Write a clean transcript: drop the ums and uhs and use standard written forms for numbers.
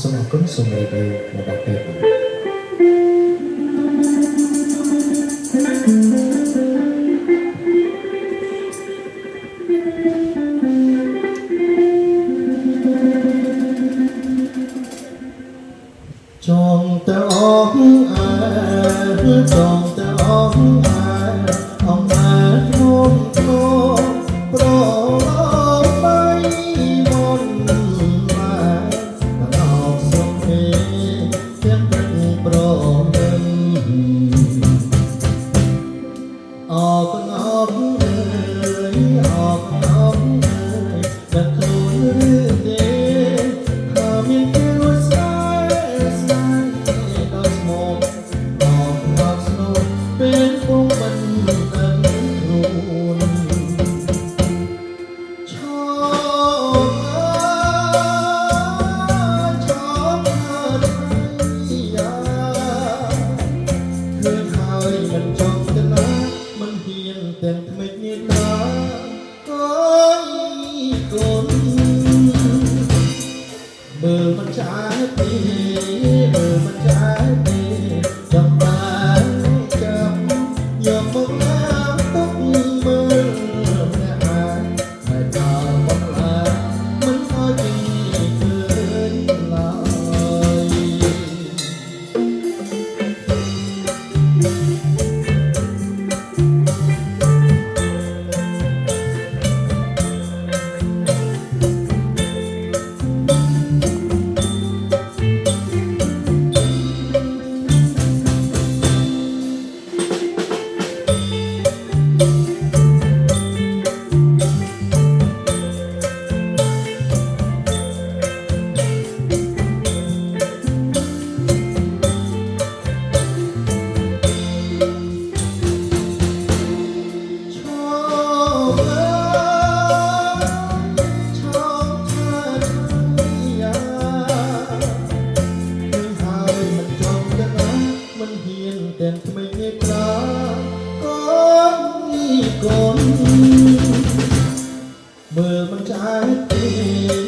សូមអរគុណសូមរីករាយមកដល់ពេលចងតើអងអើចងតើអងអើអងអើក្នុងក្នុងប្របីមុនមកដល់សុខេទាំងព្រឹកប្រមិនអរគុណអរអើយអរគុណអរអើយដល់ខ្លួនឬទេថាមានពេលស្អាតស្អាតដល់ស្មោកអរដល់ស្នូពេលពុំមិនដឹងខ្លួនឈប់អើយឈប់អើយយ៉ាឃើញហើយមិនចង់ទៅណាមិនហ៊ានទាំងថ្មិចនេះណាអើយកូនមើលមិនឆ្អែតទេមើលមិនឆ្អែតទេចាំបានចាំយកមកណាទុកមើលអ្នកអាចហើយដល់មកឡាមិនអោយពីឃើញឡើយទាំងថ្មីនេះប្រាកូនមើលមិនឆ្អែតទេ